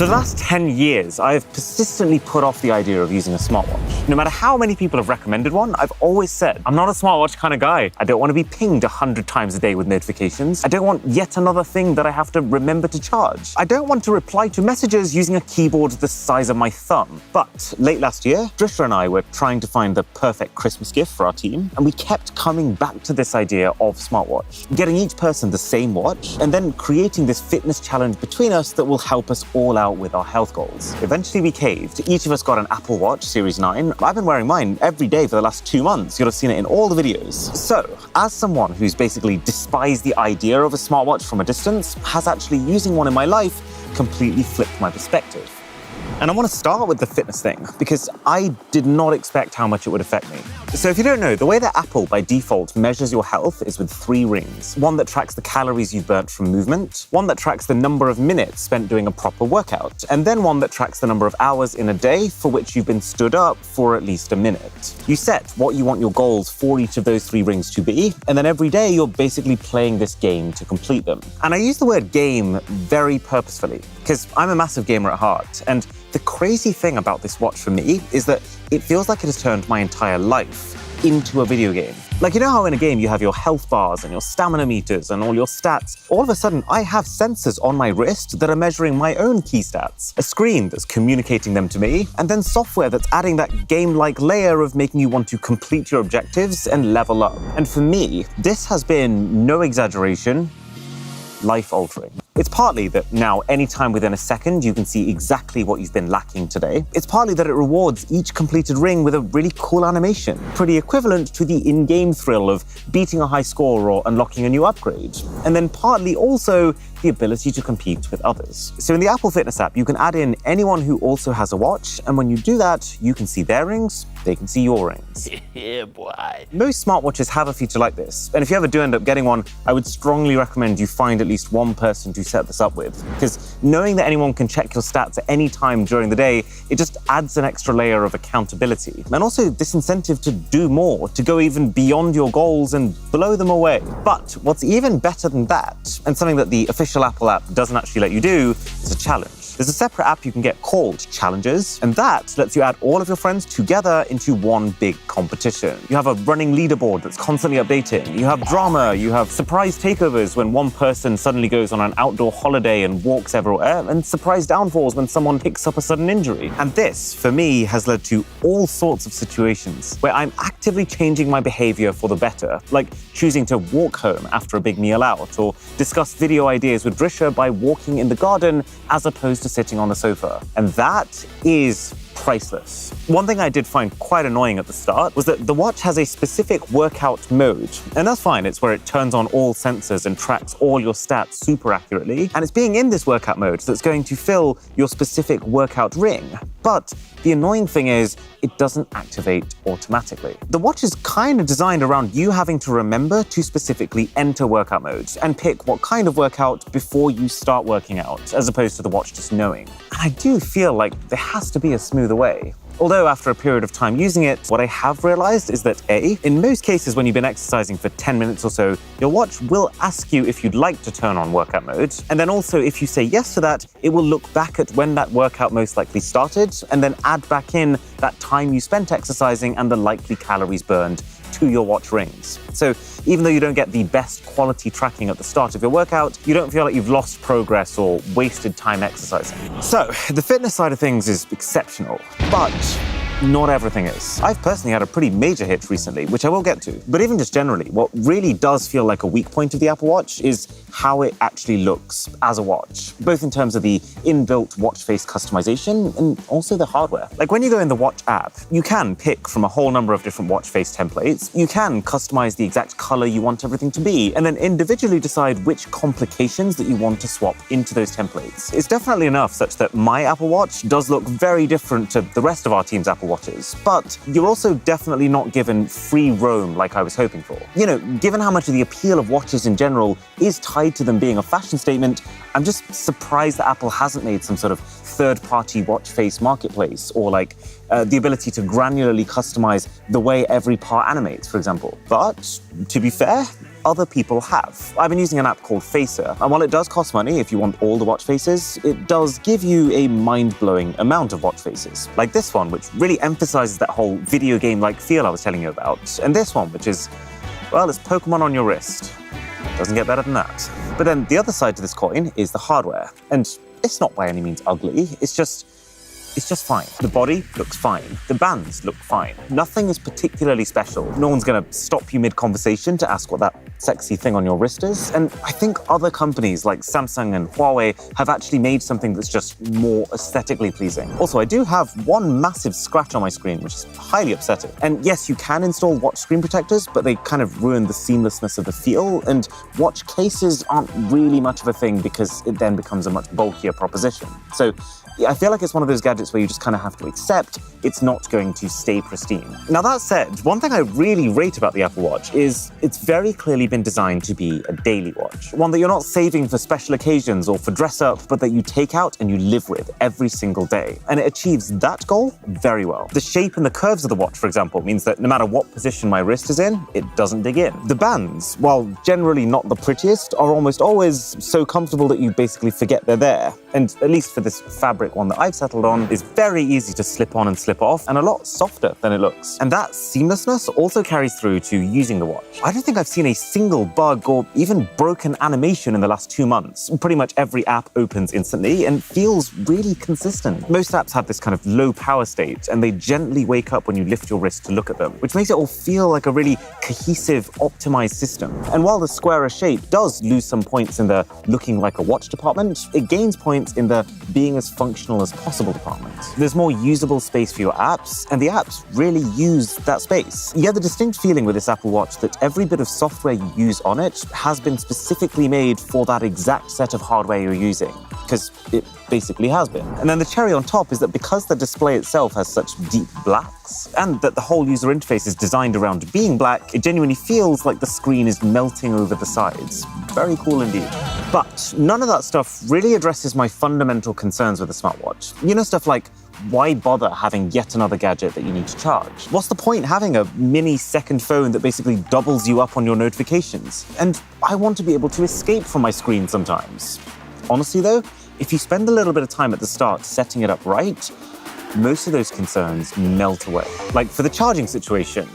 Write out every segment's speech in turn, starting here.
For the last 10 years, I have persistently put off the idea of using a smartwatch. No matter how many people have recommended one, I've always said, I'm not a smartwatch kind of guy. I don't want to be pinged 100 times a day with notifications. I don't want yet another thing that I have to remember to charge. I don't want to reply to messages using a keyboard the size of my thumb. But late last year, Drisha and I were trying to find the perfect Christmas gift for our team, and we kept coming back to this idea of smartwatch, getting each person the same watch, and then creating this fitness challenge between us that will help us all out with our health goals. Eventually we caved. Each of us got an Apple Watch Series 9. I've been wearing mine every day for the last 2 months. You'll have seen it in all the videos. So, as someone who's basically despised the idea of a smartwatch from a distance, has actually using one in my life completely flipped my perspective. And I want to start with the fitness thing, because I did not expect how much it would affect me. So if you don't know, the way that Apple by default measures your health is with 3 rings. One that tracks the calories you've burnt from movement, one that tracks the number of minutes spent doing a proper workout, and then one that tracks the number of hours in a day for which you've been stood up for at least a minute. You set what you want your goals for each of those 3 rings to be, and then every day you're basically playing this game to complete them. And I use the word game very purposefully, because I'm a massive gamer at heart, and the crazy thing about this watch for me is that it feels like it has turned my entire life into a video game. Like, you know how in a game you have your health bars and your stamina meters and all your stats? All of a sudden, I have sensors on my wrist that are measuring my own key stats, a screen that's communicating them to me, and then software that's adding that game-like layer of making you want to complete your objectives and level up. And for me, this has been, no exaggeration, life-altering. It's partly that now, anytime within a second, you can see exactly what you've been lacking today. It's partly that it rewards each completed ring with a really cool animation, pretty equivalent to the in-game thrill of beating a high score or unlocking a new upgrade. And then partly also the ability to compete with others. So in the Apple Fitness app, you can add in anyone who also has a watch, and when you do that, you can see their rings, they can see your rings. Yeah, boy. Most smartwatches have a feature like this, and if you ever do end up getting one, I would strongly recommend you find at least one person to set this up with, because knowing that anyone can check your stats at any time during the day, it just adds an extra layer of accountability, and also this incentive to do more, to go even beyond your goals and blow them away. But what's even better than that, and something that the official Apple app doesn't actually let you do, is a challenge. There's a separate app you can get called Challenges, and that lets you add all of your friends together into one big competition. You have a running leaderboard that's constantly updating. You have drama, you have surprise takeovers when one person suddenly goes on an outdoor holiday and walks everywhere, and surprise downfalls when someone picks up a sudden injury. And this, for me, has led to all sorts of situations where I'm actively changing my behavior for the better, like choosing to walk home after a big meal out, or discuss video ideas with Drisha by walking in the garden as opposed to sitting on the sofa. And that is priceless. One thing I did find quite annoying at the start was that the watch has a specific workout mode. And that's fine, it's where it turns on all sensors and tracks all your stats super accurately. And it's being in this workout mode that's going to fill your specific workout ring. But the annoying thing is, it doesn't activate automatically. The watch is kind of designed around you having to remember to specifically enter workout mode and pick what kind of workout before you start working out, as opposed to the watch just knowing. And I do feel like there has to be a smoother way. Although after a period of time using it, what I have realized is that A, in most cases when you've been exercising for 10 minutes or so, your watch will ask you if you'd like to turn on workout mode. And then also if you say yes to that, it will look back at when that workout most likely started and then add back in that time you spent exercising and the likely calories burned to your watch rings. So even though you don't get the best quality tracking at the start of your workout, you don't feel like you've lost progress or wasted time exercising. So the fitness side of things is exceptional, but not everything is. I've personally had a pretty major hit recently, which I will get to. But even just generally, what really does feel like a weak point of the Apple Watch is how it actually looks as a watch, both in terms of the inbuilt watch face customization and also the hardware. Like when you go in the Watch app, you can pick from a whole number of different watch face templates. You can customize the exact color you want everything to be, and then individually decide which complications that you want to swap into those templates. It's definitely enough such that my Apple Watch does look very different to the rest of our team's Apple Watches, but you're also definitely not given free roam like I was hoping for. You know, given how much of the appeal of watches in general is tied to them being a fashion statement, I'm just surprised that Apple hasn't made some sort of third-party watch face marketplace, or like the ability to granularly customize the way every part animates, for example. But to be fair, other people have. I've been using an app called Facer, and while it does cost money if you want all the watch faces, it does give you a mind-blowing amount of watch faces. Like this one, which really emphasizes that whole video game-like feel I was telling you about, and this one, which is, well, it's Pokemon on your wrist. Doesn't get better than that. But then the other side to this coin is the hardware, and it's not by any means ugly, it's just fine. The body looks fine. The bands look fine. Nothing is particularly special. No one's gonna stop you mid-conversation to ask what that sexy thing on your wrist is. And I think other companies like Samsung and Huawei have actually made something that's just more aesthetically pleasing. Also, I do have one massive scratch on my screen, which is highly upsetting. And yes, you can install watch screen protectors, but they kind of ruin the seamlessness of the feel. And watch cases aren't really much of a thing because it then becomes a much bulkier proposition. So I feel like it's one of those gadgets where you just kind of have to accept it's not going to stay pristine. Now that said, one thing I really rate about the Apple Watch is it's very clearly been designed to be a daily watch. One that you're not saving for special occasions or for dress up, but that you take out and you live with every single day. And it achieves that goal very well. The shape and the curves of the watch, for example, means that no matter what position my wrist is in, it doesn't dig in. The bands, while generally not the prettiest, are almost always so comfortable that you basically forget they're there. And at least for this fabric one that I've settled on, is very easy to slip on and slip off, and a lot softer than it looks. And that seamlessness also carries through to using the watch. I don't think I've seen a single bug or even broken animation in the last 2 months. Pretty much every app opens instantly and feels really consistent. Most apps have this kind of low power state, and they gently wake up when you lift your wrist to look at them, which makes it all feel like a really cohesive, optimized system. And while the squarer shape does lose some points in the looking like a watch department, it gains points in the being as functional as possible department. There's more usable space for your apps, and the apps really use that space. You get the distinct feeling with this Apple Watch that every bit of software you use on it has been specifically made for that exact set of hardware you're using, because it basically has been. And then the cherry on top is that because the display itself has such deep blacks, and that the whole user interface is designed around being black, it genuinely feels like the screen is melting over the sides. Very cool indeed. But none of that stuff really addresses my fundamental concerns with the smartwatch. You know, stuff like, why bother having yet another gadget that you need to charge? What's the point having a mini second phone that basically doubles you up on your notifications? And I want to be able to escape from my screen sometimes. Honestly though, if you spend a little bit of time at the start setting it up right, most of those concerns melt away. Like for the charging situation,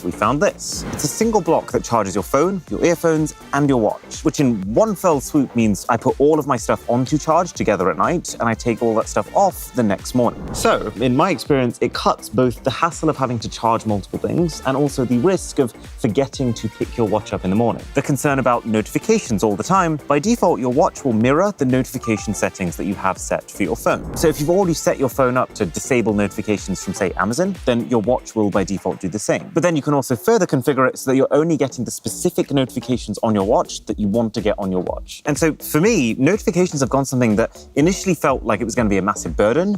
we found this. It's a single block that charges your phone, your earphones, and your watch, which in one fell swoop means I put all of my stuff onto charge together at night, and I take all that stuff off the next morning. So, in my experience, it cuts both the hassle of having to charge multiple things and also the risk of forgetting to pick your watch up in the morning. The concern about notifications all the time, by default, your watch will mirror the notification settings that you have set for your phone. So if you've already set your phone up to disable notifications from, say, Amazon, then your watch will by default do the same. But then you can also further configure it so that you're only getting the specific notifications on your watch that you want to get on your watch. And so for me, notifications have gone something that initially felt like it was going to be a massive burden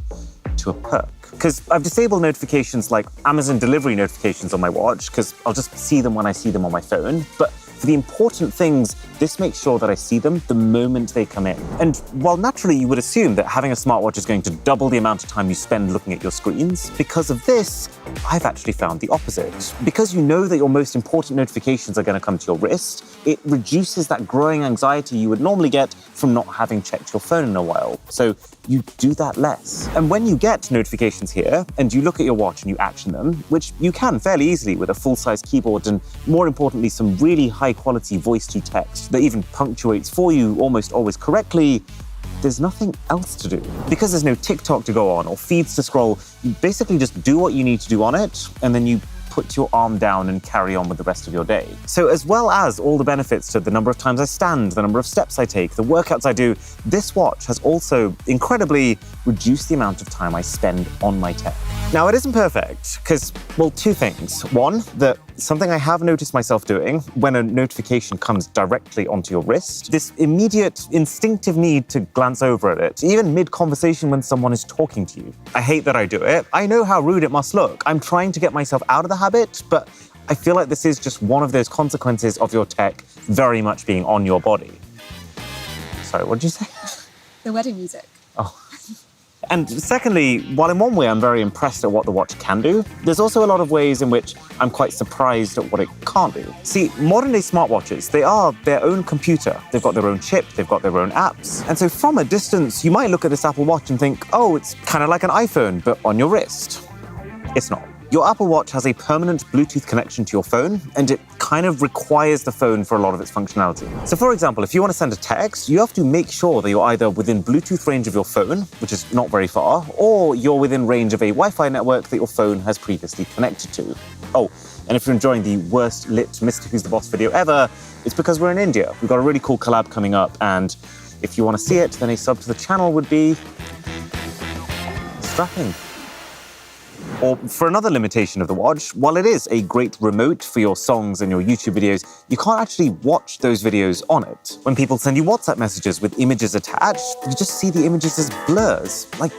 to a perk. Because I've disabled notifications like Amazon delivery notifications on my watch, because I'll just see them when I see them on my phone. But for the important things, this makes sure that I see them the moment they come in. And while naturally you would assume that having a smartwatch is going to double the amount of time you spend looking at your screens, because of this, I've actually found the opposite. Because you know that your most important notifications are going to come to your wrist, it reduces that growing anxiety you would normally get from not having checked your phone in a while. So you do that less. And when you get notifications here, and you look at your watch and you action them, which you can fairly easily with a full-size keyboard and, more importantly, some really high-quality voice-to-text that even punctuates for you almost always correctly, there's nothing else to do. Because there's no TikTok to go on or feeds to scroll, you basically just do what you need to do on it, and then you put your arm down and carry on with the rest of your day. So as well as all the benefits to the number of times I stand, the number of steps I take, the workouts I do, this watch has also incredibly reduced the amount of time I spend on my tech. Now, it isn't perfect because, well, two things. One, that something I have noticed myself doing when a notification comes directly onto your wrist, this immediate instinctive need to glance over at it, even mid-conversation when someone is talking to you. I hate that I do it. I know how rude it must look. I'm trying to get myself out of the habit, but I feel like this is just one of those consequences of your tech very much being on your body. Sorry, what did you say? The wedding music. Oh. And secondly, while in one way I'm very impressed at what the watch can do, there's also a lot of ways in which I'm quite surprised at what it can't do. See, modern-day smartwatches, they are their own computer. They've got their own chip, they've got their own apps. And so from a distance, you might look at this Apple Watch and think, oh, it's kind of like an iPhone, but on your wrist. It's not. Your Apple Watch has a permanent Bluetooth connection to your phone, and it kind of requires the phone for a lot of its functionality. So for example, if you want to send a text, you have to make sure that you're either within Bluetooth range of your phone, which is not very far, or you're within range of a Wi-Fi network that your phone has previously connected to. Oh, and if you're enjoying the worst lit Mr. Who's the Boss video ever, it's because we're in India. We've got a really cool collab coming up, and if you want to see it, then a sub to the channel would be strapping. Or for another limitation of the watch, while it is a great remote for your songs and your YouTube videos, you can't actually watch those videos on it. When people send you WhatsApp messages with images attached, you just see the images as blurs. Like,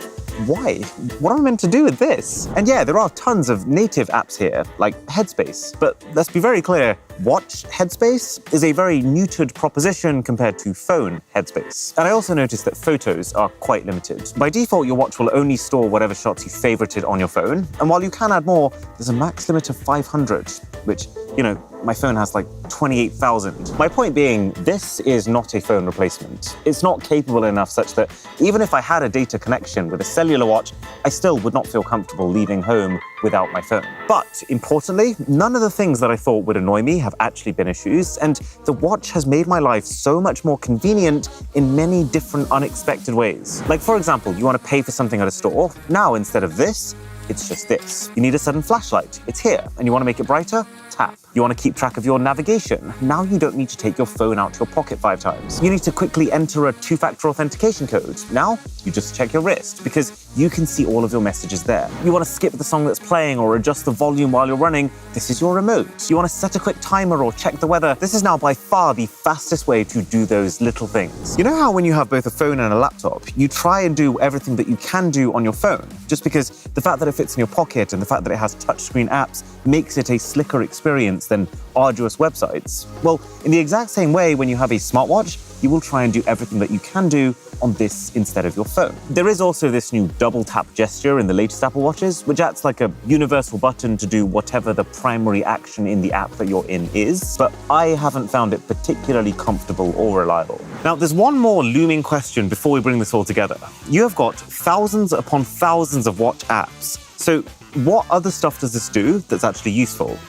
why? What am I meant to do with this? And yeah, there are tons of native apps here, like Headspace. But let's be very clear, watch Headspace is a very neutered proposition compared to phone Headspace. And I also noticed that photos are quite limited. By default, your watch will only store whatever shots you favorited on your phone. And while you can add more, there's a max limit of 500, which, you know, my phone has like 28,000. My point being, this is not a phone replacement. It's not capable enough such that even if I had a data connection with a cellular watch, I still would not feel comfortable leaving home without my phone. But importantly, none of the things that I thought would annoy me have actually been issues, and the watch has made my life so much more convenient in many different unexpected ways. Like for example, you want to pay for something at a store. Now, instead of this, it's just this. You need a sudden flashlight. It's here. And you want to make it brighter? Tap. You want to keep track of your navigation. Now you don't need to take your phone out your pocket 5 times. You need to quickly enter a 2-factor authentication code. Now you just check your wrist because you can see all of your messages there. You want to skip the song that's playing or adjust the volume while you're running? This is your remote. You want to set a quick timer or check the weather? This is now by far the fastest way to do those little things. You know how when you have both a phone and a laptop, you try and do everything that you can do on your phone, just because the fact that it fits in your pocket and the fact that it has touchscreen apps makes it a slicker experience than arduous websites? Well, in the exact same way, when you have a smartwatch, you will try and do everything that you can do on this instead of your phone. There is also this new double tap gesture in the latest Apple Watches, which acts like a universal button to do whatever the primary action in the app that you're in is, but I haven't found it particularly comfortable or reliable. Now, there's one more looming question before we bring this all together. You have got thousands upon thousands of watch apps. So what other stuff does this do that's actually useful?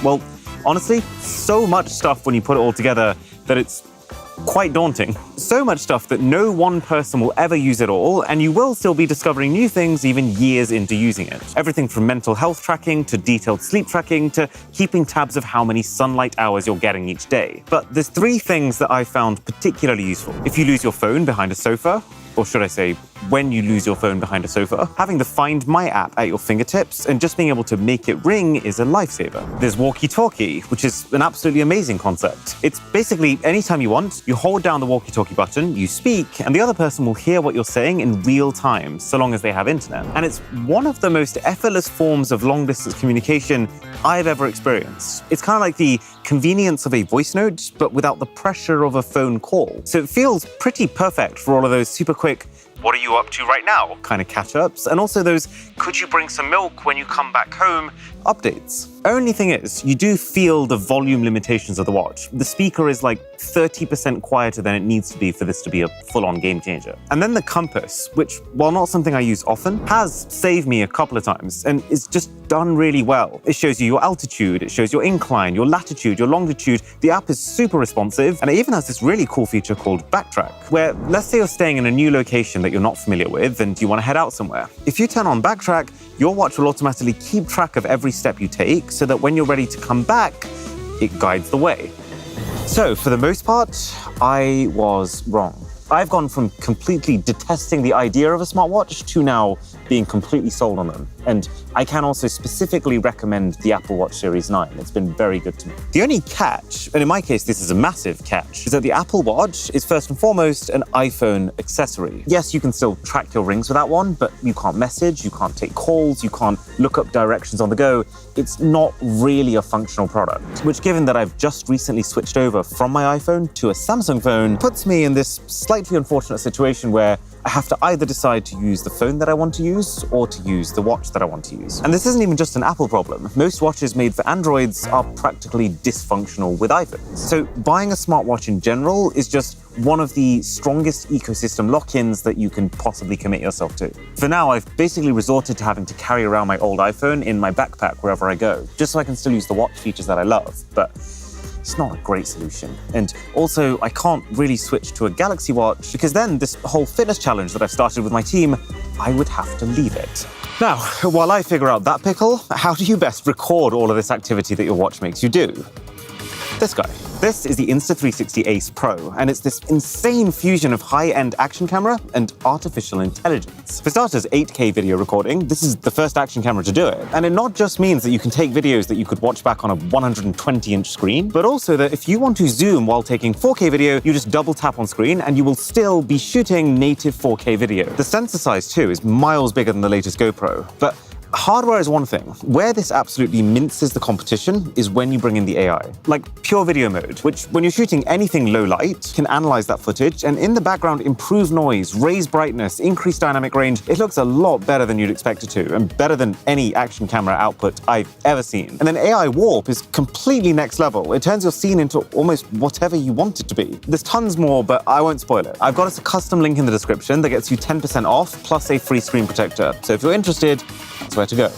Well, honestly, so much stuff when you put it all together that it's quite daunting. So much stuff that no one person will ever use it all, and you will still be discovering new things even years into using it. Everything from mental health tracking to detailed sleep tracking to keeping tabs of how many sunlight hours you're getting each day. But there's 3 things that I found particularly useful. If you lose your phone behind a sofa, or should I say, when you lose your phone behind a sofa, having the Find My app at your fingertips and just being able to make it ring is a lifesaver. There's walkie-talkie, which is an absolutely amazing concept. It's basically anytime you want, you hold down the walkie-talkie button, you speak, and the other person will hear what you're saying in real time, so long as they have internet. And it's one of the most effortless forms of long-distance communication I've ever experienced. It's kind of like the convenience of a voice note, but without the pressure of a phone call. So it feels pretty perfect for all of those super quick, what are you up to right now kind of catch-ups, and also those could you bring some milk when you come back home updates. Only thing is, you do feel the volume limitations of the watch. The speaker is like 30% quieter than it needs to be for this to be a full-on game changer. And then the compass, which, while not something I use often, has saved me a couple of times and is just done really well. It shows you your altitude, it shows your incline, your latitude, your longitude. The app is super responsive, and it even has this really cool feature called Backtrack, where let's say you're staying in a new location that you're not familiar with and you want to head out somewhere. If you turn on Backtrack, your watch will automatically keep track of every step you take so that when you're ready to come back, it guides the way. So for the most part, I was wrong. I've gone from completely detesting the idea of a smartwatch to now being completely sold on them. And I can also specifically recommend the Apple Watch Series 9. It's been very good to me. The only catch, and in my case this is a massive catch, is that the Apple Watch is first and foremost an iPhone accessory. Yes, you can still track your rings with that one, but you can't message, you can't take calls, you can't look up directions on the go. It's not really a functional product, which, given that I've just recently switched over from my iPhone to a Samsung phone, puts me in this slightly unfortunate situation where I have to either decide to use the phone that I want to use or to use the watch that I want to use. And this isn't even just an Apple problem. Most watches made for Androids are practically dysfunctional with iPhones. So buying a smartwatch in general is just one of the strongest ecosystem lock-ins that you can possibly commit yourself to. For now, I've basically resorted to having to carry around my old iPhone in my backpack wherever I go, just so I can still use the watch features that I love. But it's not a great solution. And also, I can't really switch to a Galaxy Watch because then this whole fitness challenge that I've started with my team, I would have to leave it. Now, while I figure out that pickle, how do you best record all of this activity that your watch makes you do? This guy. This is the Insta360 Ace Pro, and it's this insane fusion of high-end action camera and artificial intelligence. For starters, 8K video recording. This is the first action camera to do it. And it not just means that you can take videos that you could watch back on a 120-inch screen, but also that if you want to zoom while taking 4K video, you just double tap on screen and you will still be shooting native 4K video. The sensor size, too, is miles bigger than the latest GoPro. But hardware is one thing. Where this absolutely minces the competition is when you bring in the AI. Like pure video mode, which when you're shooting anything low light, can analyze that footage and in the background improve noise, raise brightness, increase dynamic range. It looks a lot better than you'd expect it to, and better than any action camera output I've ever seen. And then AI Warp is completely next level. It turns your scene into almost whatever you want it to be. There's tons more, but I won't spoil it. I've got us a custom link in the description that gets you 10% off, plus a free screen protector. So if you're interested, that's where to go.